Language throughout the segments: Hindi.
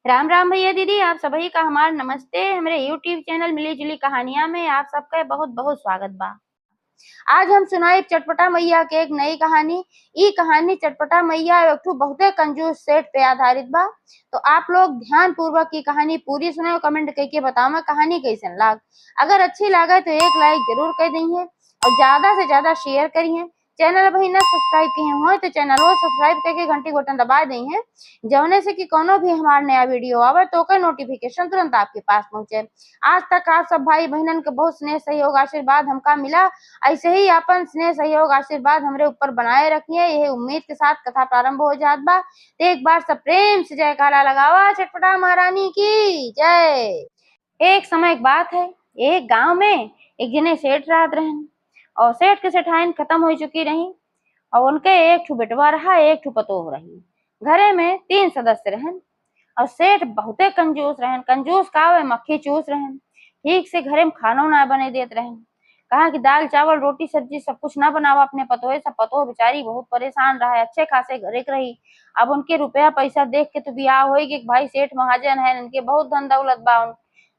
राम राम भैया दीदी, आप सभी का हमार नमस्ते। हमारे यूट्यूब चैनल मिली जुली कहानियां में आप सबका बहुत बहुत स्वागत बा। आज हम सुनाई चटपटा मैया के एक नई कहानी। ई कहानी चटपटा मैया एक ठो बहुते कंजूस सेठ पे आधारित बा। तो आप लोग ध्यान पूर्वक की कहानी पूरी सुने, कमेंट करके बताओ कहानी कैसन लाग। अगर अच्छी लागे तो एक लाइक जरूर कर दीजिए और ज्यादा से ज्यादा शेयर करिए। चैनल अभी न सब्सक्राइब किए हो तो चैनल को सब्सक्राइब करके घंटी बटन दबा दें, जौने से कि कोनो भी हमारा नया वीडियो आवे तो का नोटिफिकेशन तुरंत आपके पास पहुंचे। आज तक आप सब भाई बहनन के बहुत स्नेह सहयोग आशीर्वाद हमका मिला। ऐसे ही अपन स्नेह सहयोग आशीर्वाद हमरे ऊपर बनाए रखिए, यही उम्मीद के साथ कथा प्रारंभ हो जात बा। तो एक बार सब प्रेम से जयकारा लगावा, चटपटा महारानी की जय। एक समय एक बात है, एक गांव में एक जने सेठ रहत रहन और सेठ के सेठाइन खत्म हो चुकी रही और उनके एक ठो बेटवा रहा, एक ठो पतोह रही। घरे में 3 सदस्य रहन और सेठ बहुते कंजूस रहन। कंजूस का वे मक्खी चूस रहन। ठीक से घरे में खाना ना बने देत रहन। कहा कि दाल चावल रोटी सब्जी सब कुछ ना बनावा अपने पतोहे। सब पतोह बेचारी बहुत परेशान रहा है, अच्छे खासे घरे के रही। अब उनके रुपया पैसा देख के तो बियाह होगी कि भाई सेठ महाजन है, इनके बहुत धन दौलत बा।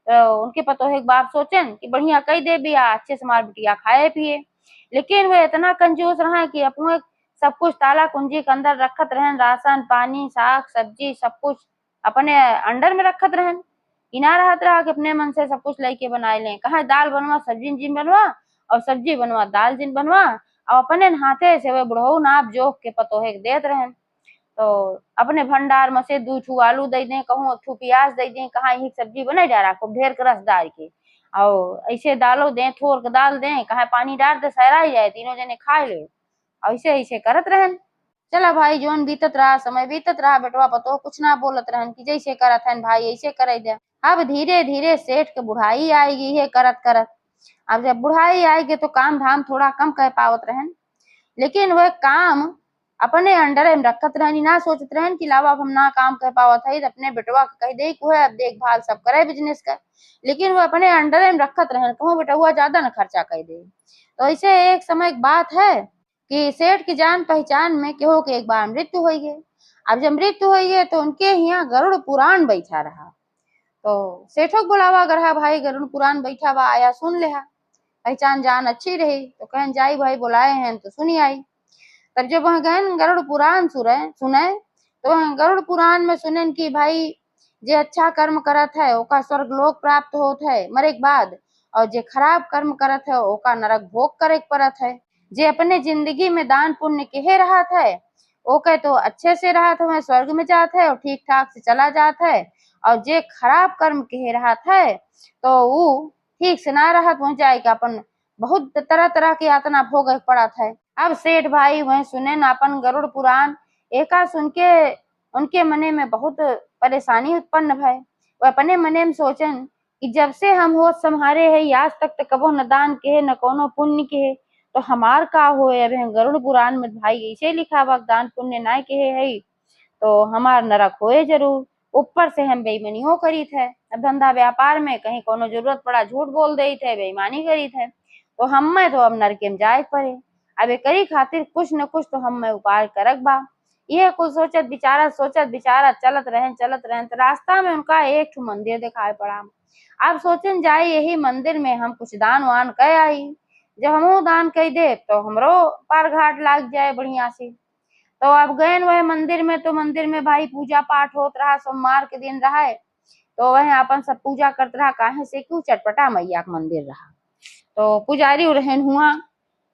उनके पतोहे के बाप सोचन कि बढ़िया कही दे बियाह, अच्छे से मार बिटिया खाए पिए। लेकिन वे इतना कंजूस रहा कि अपने सब कुछ ताला कुंजी के अंदर रखत रहन। राशन पानी साग सब्जी सब कुछ अपने अंडर में रखत रहन। इना रहत रहा कि अपने मन से सब कुछ लेके बनाए लें। कहा दाल बनवा सब्जी जिन बनवा और सब्जी बनवा दाल जिन बनवा और अपने हाथे से वे बुढ़ऊ नाप जोख के पतोहे के देत रहन। तो अपने भंडार में से 2 ठू आलू दे दें, कहूँ 1 ठू प्याज दे दें, कहा यही सब्जी बना डाला खूब ढेर के रस डाल के और ऐसे दालो दें, थोर के दाल दें, कहा पानी डाल दे सहरा ही जाए, तीनों जने खा ले। ऐसे ऐसे करत रहन। चला भाई जोन बीतत रहा, समय बीतत रहा, बेटवा पतो कुछ ना बोलत रहन कि जैसे करत हन भाई ऐसे करे दे। अब धीरे धीरे सेठ के बुढ़ाई आएगी है करत करत। अब जब बुढ़ाई आएगी तो काम धाम थोड़ा कम कर पावत रहन, लेकिन वह काम अपने अंडर में रखत रहनी। ना सोचत रहन कि लावा अब हम ना काम कर पावत है तो अपने बेटवा कह दे है अब देखभाल सब करे बिजनेस का। लेकिन वो अपने अंडर में रखत रहन, कहूँ बेटवा ज्यादा न खर्चा कर दे। तो ऐसे एक समय की बात है कि सेठ की जान पहचान में केहू के एक बार मृत्यु हो गई। अब जब मृत्यु हो गई तो उनके यहाँ गरुड़ पुराण बैठा रहा। तो सेठों को बुलावा गढ़ा भाई गरुड़ पुराण बैठा बा, आया सुन ले। पहचान जान अच्छी रही तो कहन जाई भाई बुलाए हैं तो सुनी आई। तब जब वह गहन गरुड़ पुराण सुने तो वह गरुड़ पुराण में सुने कि भाई जे अच्छा कर्म करत है ओका स्वर्ग लोक प्राप्त होत है मरे के बाद, और जे खराब कर्म करत है ओका नरक भोग करे के पड़त है। जे अपने जिंदगी में दान पुण्य केहे रहत है ओके तो अच्छे से रहत है, स्वर्ग में जात है और ठीक ठाक से चला जात है। और जे खराब कर्म केहे रहत है तो वो ठीक से ना रहत, वह जाए के अपन बहुत तरह तरह की यातना भोग पड़त है। अब सेठ भाई वह सुने न अपन गरुड़ पुराण, एका सुन के उनके मने में बहुत परेशानी उत्पन्न भय। वह अपने मने में सोचन कि जब से हम होश संभारे है आज तक तो कबो न दान के न कोनो पुण्य के, तो हमार का होए। अब गरुड़ पुराण में भाई ऐसे लिखा बा दान पुण्य ना के है तो हमार नरक होए जरूर। ऊपर से हम बेईमानियों करी थे, अब धंधा व्यापार में कहीं कोनो जरूरत पड़ा झूठ बोल दे थे, बेईमानी करी थे तो हम में तो अब नरके में जाए पड़े। अब करी खातिर कुछ न कुछ तो हम में उपाय करक बा। ये कुछ सोचत बिचारा चलत रहन तो रास्ता में उनका एक ठो मंदिर दिखाई पड़ा। अब सोचन जाए यही मंदिर में हम कुछ दान वान कर आई, जब हम दान कर दे तो हमरो पार घाट लाग जाए बढ़िया से। तो अब गए वह मंदिर में, तो मंदिर में भाई पूजा पाठ होत रहा, सोमवार के दिन रहा है तो वह अपन सब पूजा करते रहा। काहे से क्यों चटपटा मैया का मंदिर रहा तो पुजारी रहन हुआ,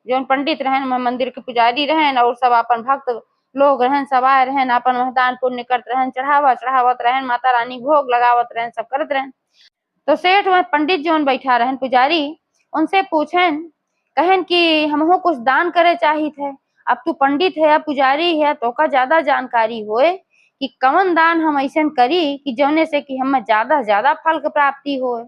जो पंडित रहन मंदिर के पुजारी रहन और सब अपन भक्त लोग रहन, सब आए रहन अपन दान पुण्य करते रहन, चढ़ावत रहन, माता रानी भोग लगावत रहन, सब करत रहन। तो सेठ वह पंडित जो बैठा रहन पुजारी उनसे पूछन, कहन कि हमको कुछ दान करे चाहिए थे। अब तू पंडित है पुजारी है तो का ज्यादा जानकारी होए कि कौन दान हम ऐसा करी कि जौने से कि हमें ज्यादा फल की प्राप्ति होए,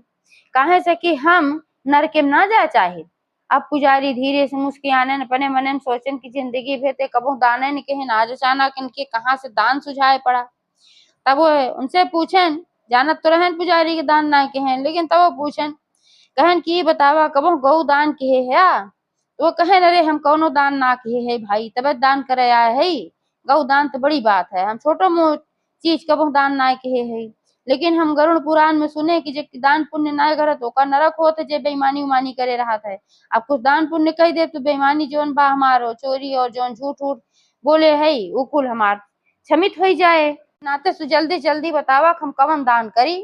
काहे से कि हम नरक में ना जा चाहे। अब पुजारी धीरे से मुस्कियाने अपने मन में सोचन की जिंदगी भेते कबो दाने न कहे आज अचानक इनके कहाँ से दान सुझाए पड़ा। तब वो उनसे पूछन, जानत तो रहन पुजारी के दान ना कहे, लेकिन तब वो पूछन कहन की बतावा कबो गौ दान किए है। तो वो कहन अरे हम कौनो दान ना किए है भाई, तब दान करे आए है। गौ दान तो बड़ी बात है, हम छोटो मोट चीज कबो दान ना किए है। लेकिन हम गरुड़ पुराण में सुने कि जे दान पुण्य ना करत ओकर नरक होत है, जे बेईमानी उमानी करे रहा है। अब कुछ दान पुण्य कह दे तो बेईमानी जोन बा हमारो चोरी और जोन झूठ उठ बोले है वो कुल हमार क्षमित हो जाए। नाते से जल्दी जल्दी बतावा हम कवन दान करी।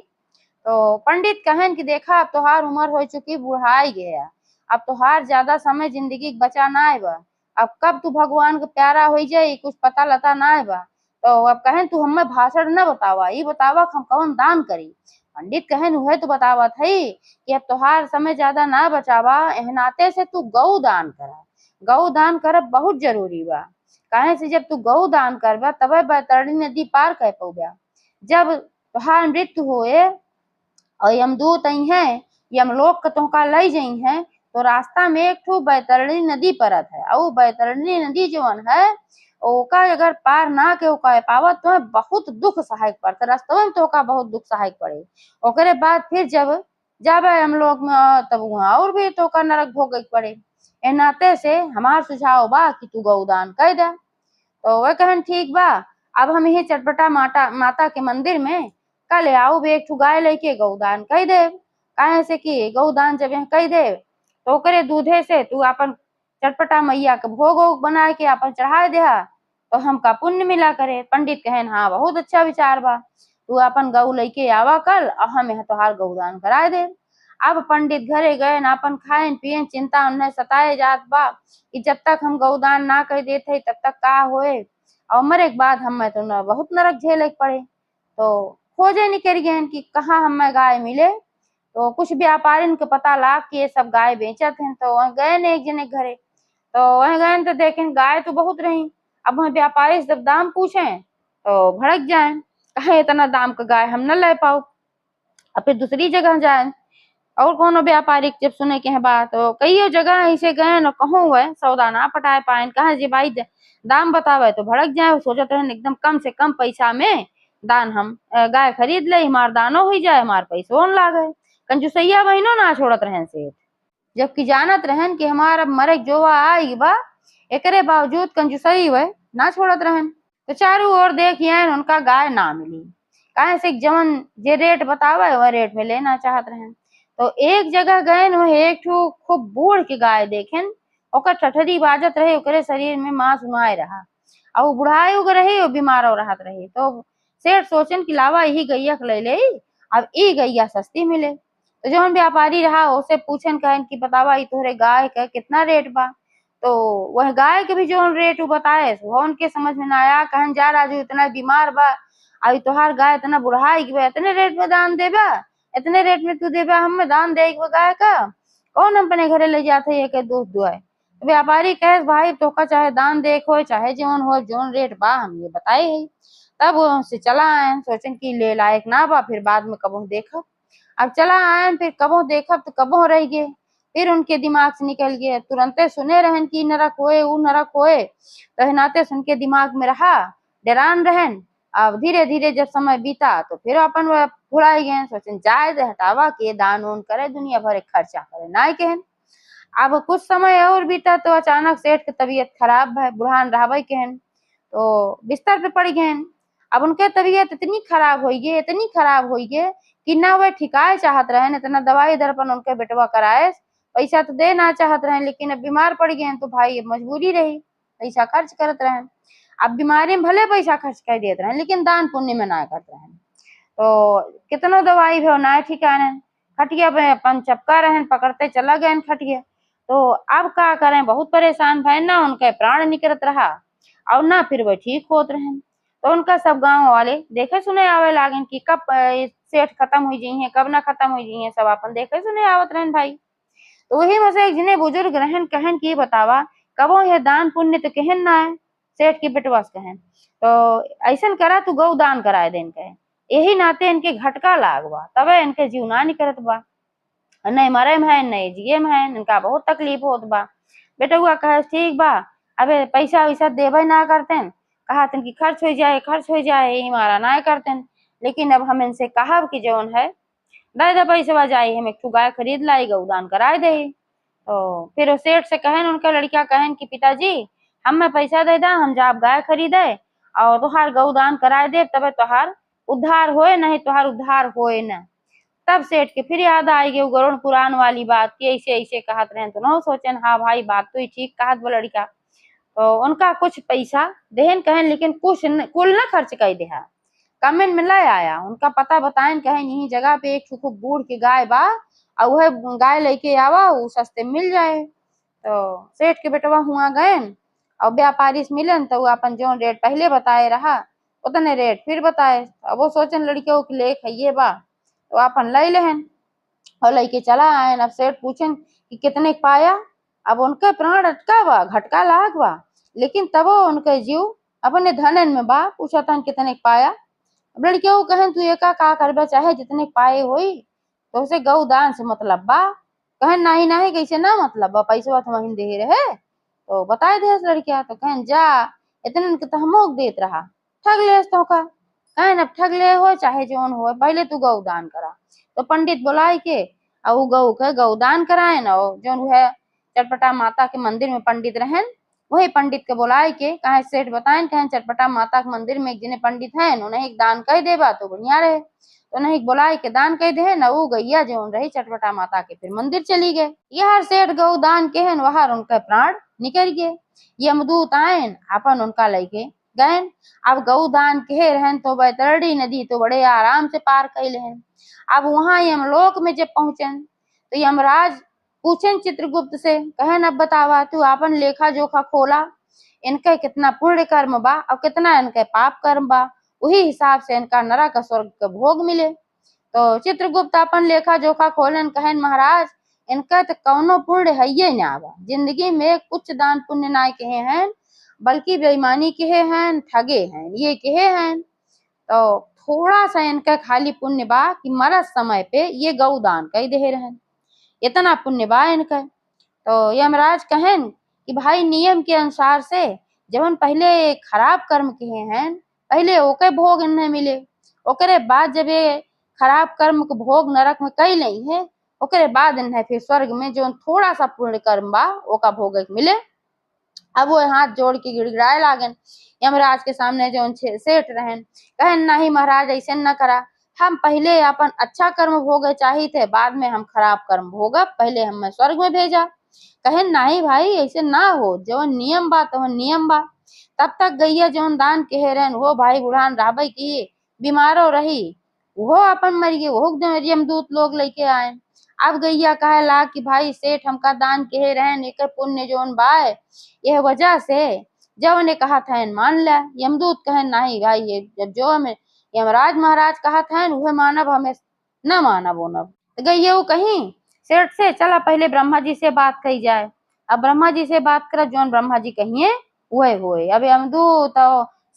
तो पंडित कहन कि देखा अब तोहार उम्र हो चुकी, बुढ़ाई गया, अब तोहार ज्यादा समय जिंदगी बचा ना है बा, अब कब तू भगवान के प्यारा हो जाई कुछ पता लता ना है बा। तो अब कहन तू हमें भाषण न बतावा, ये बतावा हम कौन दान करी। पंडित कहन वह तो बतावत है कि अब तोहार समय ज्यादा ना बचावा, एहनाते से तू गौ दान करा। गौ दान करब बहुत जरूरी बा, काहे से जब तू गौ दान करबा तबे बैतरणी नदी पार कर पौबा। जब तोहार मृत्यु होए और यमदूत आई हैं, यमलोक के तोहका लई जई हैं, तो रास्ता में एक ठो बैतरणी नदी पड़त है, और बैतरणी नदी जोन है ओका अगर पार ना के पावत तो बहुत दुख सहायक पड़ता, रास्ते में तो का बहुत दुख सहायक पड़े। ओकरे बाद फिर जब जाबे हम लोग में तब वहां और भी तो का नरक भोगे पड़े। ए नाते से हमार सुझाव बा कि तू गौदान कर दे। तो वह कहन ठीक बा, अब हम यही चटपटा माता के मंदिर में कल आओ एक ठू गाय लेके गौदान कह दे। काहे से कि गौदान जब यहाँ कह दे तो ओकरे दूधे से तू अपन चटपटा मैया के भोग वोग बना के अपन चढ़ा दे तो हमका पुण्य मिला करे। पंडित कहन हाँ बहुत अच्छा विचार बा, तू अपन गौ लेके आवा कल और हम यहाँ तोहार गौदान करा दे। अब पंडित घरे गए न अपन खाए पिए, चिंता उन्हें सताए जात बा कि जब तक हम गौदान ना कर देते तब तक का होए, और मरे के बाद हमें तो न बहुत नरक झेले पड़े। तो खोजे निकल गए कि कहाँ हमें गाय मिले। तो कुछ व्यापारी के पता लाग कि ये सब गाय बेचत हैं, तो वह गए न एक जने घरे। तो वह गए तो देखें गाय तो बहुत रही। अब वह व्यापारी जब दाम पूछे तो भड़क जाए, कहे इतना दाम का गाय हम न ले पाओ। अब फिर दूसरी जगह जाए और कोनो व्यापारी जब सुने के है बात तो कई जगह ऐसे गए न कहूँ वह सौदा ना पटाए पाए, कहा जी भाई दाम बतावे तो भड़क जाए। सोचत रहे एकदम कम से कम पैसा में दान हम गाय खरीद ले, हमार दानो हो जाए, हमार पैसो न लागे। कंजूसैया बहनों ना छोड़त रहन से, जबकि जानत रहन कि हमारा मरे जोवा आई बा, एकरे बावजूद कंजूसई वह ना छोड़त रहन। तो चारों ओर देखिए उनका गाय ना मिली, काहे से जवन जे रेट बतावे वह रेट में लेना चाहत रहन। तो एक जगह गए वह एक ठो खूब बूढ़ के गाय देखेन, ओकर ठठरी बाजत रहे, ओकरे शरीर में मांस उमाय रहा और वो बुढ़ाई उग रही और बीमार हो रहत रही। तो सेठ सोचन कि लावा यही गैया के ले ले, अब ई गैया सस्ती मिले। तो जौन व्यापारी रहा उसे पूछन कहन कि बतावा ई तोहरे गाय का कितना रेट बा। तो वह गाय के भी जो रेट बताए वो उनके समझ में ना आया। कहन जा राजू इतना बीमार बा, अभी तोहार गाय इतना बुढ़ाई कि इतने रेट में दान देबा, इतने रेट में तू देबा हमें दान दे गाय का, कौन हम अपने घरे ले जाते एक दूध दुआए। तो व्यापारी कहे भाई तोका चाहे दान देख हो चाहे जोन हो, जोन रेट बा हम ये बताए है। तब वो से चला आए, सोचन की ले लायक ना बा, फिर बाद में कबो देखब। अब चला आए फिर कबो देखब तो कबो रह गए, फिर उनके दिमाग से निकल गए। तुरंते सुने रहन की नरक होए उ नरक होए, तो नाते सुन के दिमाग में रहा, डरान रहन। अब धीरे धीरे जब समय बीता तो फिर अपन वह भुलाई गए, सोचन जाए दे हटावा के दान उन करे दुनिया भर खर्चा करे ना कहन। अब कुछ समय और बीता तो अचानक सेठ की तबीयत खराब है, बुढ़ान रहबे कहन, तो बिस्तर पे पड़ गए। अब उनके तबीयत इतनी खराब हो गई, इतनी खराब हो गई कि ना वह ठिकाए चाहत रहे, इतना दवाई दर्पण उनके बेटवा कराए, पैसा तो दे ना चाहत रहे, लेकिन अब बीमार पड़ गए तो भाई अब मजबूरी रही पैसा खर्च करत रहे। अब बीमारी में भले पैसा खर्च कर देते रहे लेकिन दान पुण्य में ना करते रहे। तो कितनो दवाई भी ना ठिकाने, खटिया पे अपन चपका रहे, पकड़ते चला गए खटिया। तो अब क्या करें, बहुत परेशान भय ना, उनके प्राण निकलत रहा और ना फिर वह ठीक होत रहे। तो उनका सब गांव वाले देखे सुने आवे लागन कि कब सेठ खत्म हो जाइए कब ना खत्म हो जाइए, सब अपन देखे सुने आवत रहन भाई। तो वही में से एक जिन्हें बुजुर्ग रहन कहन की बतावा कबो ये दान पुण्य तो कहन ना है। सेठ के बेटवा से कहन तो ऐसा करा तू गौ दान कराए देन कहे, यही नाते इनके घटका लागवा तबे इनके जीवना नहीं करत बा, नहीं मरे में है नहीं जिये में है, इनका बहुत तकलीफ होत बा। बेटुआ कहे ठीक बा, अबे पैसा वैसा देवे ना करते, कहा कि खर्च हो जाए यही मारा ना करते। लेकिन अब हम इनसे कहा कि जौन है दे दे पैसा जाए, हम एक गाय खरीद लाई गौदान कराए दे। तो फिर सेठ से कहन उनका लड़का कहन कि पिताजी हमें पैसा दे दा, हम जाब गाय खरीदे और तुहार गौदान कराए दे, तबे तुहार उद्धार होए नहीं तुहार उद्धार होए न। तब सेठ के फिर याद आई गई गरुड़ पुराण वाली बात कि ऐसे ऐसे कहत रहे तो न सोचन हाँ भाई बात तो ही ठीक कहत वो लड़का। तो उनका कुछ पैसा देहन कहन लेकिन कुछ कुल न खर्च कर दे कमेन में ले आया। उनका पता बताएं कहें यही जगह पे एक खूब बूढ़ के गाय बा और वह गाय लेके आवा वो सस्ते मिल जाए। तो सेठ के बेटवा हुआ गए और व्यापारी से मिलन तो अपन जो रेट पहले बताए रहा उतने रेट फिर बताए। अब वो सोचन लड़कियों के ले खाइए बा तो अपन ले लेहन और लेके चला आए। अब सेठ पूछन कि कितने पाया। अब उनके प्राण अटका बा घटका लाग बा लेकिन तब उनके जीव अपने धनन में बा पूछा था कितने पाया। अब लड़कियों कहन तू एका का करबा चाहे जितने पाए होई तो उसे गौ दान से मतलब बा। कहन नहीं नहीं कैसे ना मतलब बा पैसा तो वहीं दे रहे तो बताए दे लड़किया। तो कहन जा इतने तो हम देत रहा ठग ले तो का। कहन अब ठग ले हो चाहे जोन हो पहले तू गौ दान करा। तो पंडित बुलाए के और वो गौ के गौदान कराए न जो है चटपटा माता के मंदिर में पंडित रहन वही पंडित के बुलाए के कहे सेठ बताएं कहें चटपटा माता के मंदिर में एक जिन्हें पंडित है उन्हें एक दान कह देबा तो बढ़िया रहे। तो नहीं बुलाए के दान कह दे न वो गैया जो रही चटपटा माता के फिर मंदिर चली गए। यह सेठ गौ दान के है वहां उनका प्राण निकल गए। यमदूत आयन अपन उनका लेके गए। अब गौ दान के रहन तो बैतरणी नदी तो बड़े आराम से पार कैले हैं। अब वहां यमलोक में जब पहुंचन तो यमराज पूछन चित्रगुप्त से कहन अब बतावा तू अपन लेखा जोखा खोला इनके कितना पुण्य कर्म बा और कितना इनके पाप कर्म बा वही हिसाब से इनका नरक स्वर्ग का भोग मिले। तो चित्रगुप्त अपन लेखा जोखा खोलन कहन महाराज इनका तो कौनो पुण्य है ये ना बा जिंदगी में कुछ दान पुण्य ना कहे हैं बल्कि बेईमानी कहे हैं ठगे हैं ये कहे हैं। तो थोड़ा सा इनका खाली पुण्य बा कि मरत समय पे ये गौ दान कह दे रहे इतना पुण्य बा इनका। तो यमराज कहन कि भाई नियम के अनुसार से जब पहले खराब कर्म किए हैं पहले ओके भोग न मिले ओकरे बाद जब ये खराब कर्म को भोग नरक में कई नहीं है ओकरे बाद इन्हें फिर स्वर्ग में जो थोड़ा सा पुण्य कर्म बा ओका भोग मिले। अब वो हाथ जोड़ के गिड़गिड़ाए लागन यमराज के सामने जो सेठ रहन कहन नहीं महाराज ऐसे न करा हम पहले अपन अच्छा कर्म भोगे चाहिए थे बाद में हम खराब कर्म भोगब पहले हमें स्वर्ग में भेजा। कहन नहीं भाई ऐसे ना हो जो नियम बा तो नियम बा। तब तक गैया जौन दान कहे रहन वो भाई बुढ़ान राबे की बीमारो रही वो अपन मर गए वो यमदूत लोग लेके आए। अब गैया कहे ला कि भाई सेठ हमका दान कहे रहन एक पुण्य जोन बाय यह वजह से जब उन्हें कहा था मान लिया। यमदूत कहन नहीं भाई ये जो हमें यमराज महाराज कहा था वह मानव हमें न मानव ओनब। तो गैया वो कहीं सेठ से चला पहले ब्रह्मा जी से बात कही जाए। अब ब्रह्मा जी से बात कर जोन ब्रह्मा जी कहिए वह होए। अब यमदूत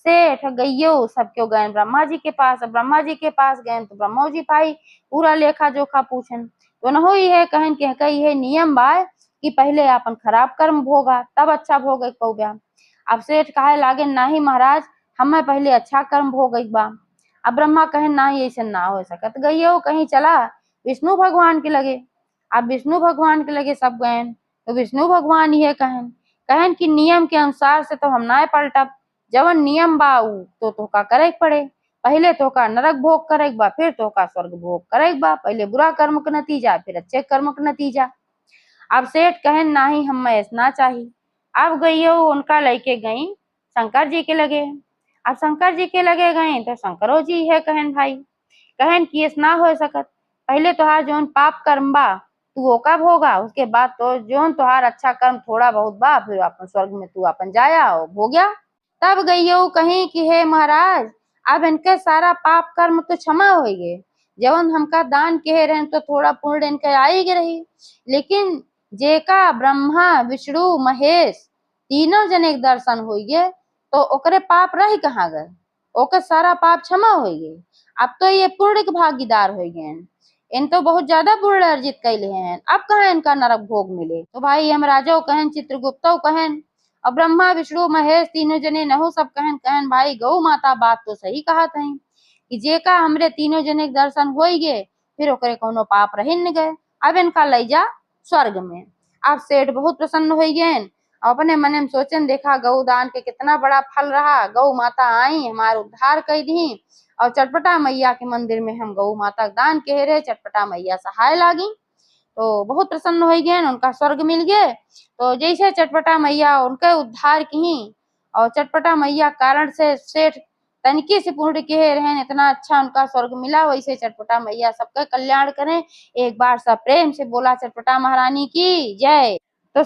सेठ गैयो सब क्यों गए ब्रह्मा जी के पास। अब ब्रह्मा जी के पास गए तो ब्रह्मा जी भाई पूरा लेखा जोखा पूछन तो न हो है कहन के कही है नियम बाय कि पहले अपन खराब कर्म भोगा तब अच्छा भोग पौगा। अब सेठ कहे लागे नहीं महाराज हमें पहले अच्छा कर्म भोग बा। अब ब्रह्मा कहे नहीं ऐसे ना हो सकत गई कहीं चला विष्णु भगवान के लगे। अब विष्णु भगवान के लगे सब गए तो विष्णु भगवान ये कहन कहन कि नियम के अनुसार से तो हम ना पलटब जवन नियम बा तो का करे पड़े पहले तो का नरक भोग करे बा फिर तो का स्वर्ग भोग करे बा पहले बुरा कर्म का नतीजा फिर अच्छे कर्म का नतीजा। अब सेठ कहन नहीं हम ऐसा चाहिए। अब गई उनका लेके गई शंकर जी के लगे। अब शंकर जी के लगे गए तो शंकरो जी है कहन भाई कहन कि ना हो सकत पहले तोहार जोन पाप कर्म बा तू ओका भोगा उसके बाद तो जोन तोहार अच्छा कर्म थोड़ा बहुत बा फिर अपन स्वर्ग में तू अपन जाया हो भोग्या। तब गई कहीं कि हे महाराज अब इनके सारा पाप कर्म तो क्षमा हो गए जवन हमका दान कहे रहे तो थोड़ा पुण्य इनके आई रही लेकिन जेका ब्रह्मा विष्णु महेश तीनों जने के दर्शन हो गए तो ओकरे पाप रही कहाँ गए ओके सारा पाप क्षमा हो गए। अब तो ये पुण्य के भागीदार हो गए इन तो बहुत ज्यादा पुण्य अर्जित कैले हैं अब कहाँ इनका नरक भोग मिले। तो भाई यमराजा कहन चित्रगुप्त कहन और ब्रह्मा विष्णु महेश तीनों जने नहो सब कहन कहन भाई गौ माता बात तो सही कहा था कि जेका हमरे तीनों जने के दर्शन हो गए फिर ओकरे कोनो पाप रही न गए अब इनका ले जा स्वर्ग में। अब सेठ बहुत प्रसन्न हो गए अपने मन में सोचन देखा गौ दान के कितना बड़ा फल रहा गौ माता आई हमारा उद्धार कर दी और चटपटा मैया के मंदिर में हम गौ माता दान कहे रहे, चटपटा मैया सहाय लागी तो बहुत प्रसन्न हो गए, उनका स्वर्ग मिल गए। तो जैसे चटपटा मैया उनके उद्धार की और चटपटा मैया कारण से सेठ तनिके से पूर्ण कहे रहे, इतना अच्छा उनका स्वर्ग मिला, वैसे चटपटा मैया सबका कल्याण करें। एक बार सब प्रेम से बोला चटपटा महारानी की जय। तो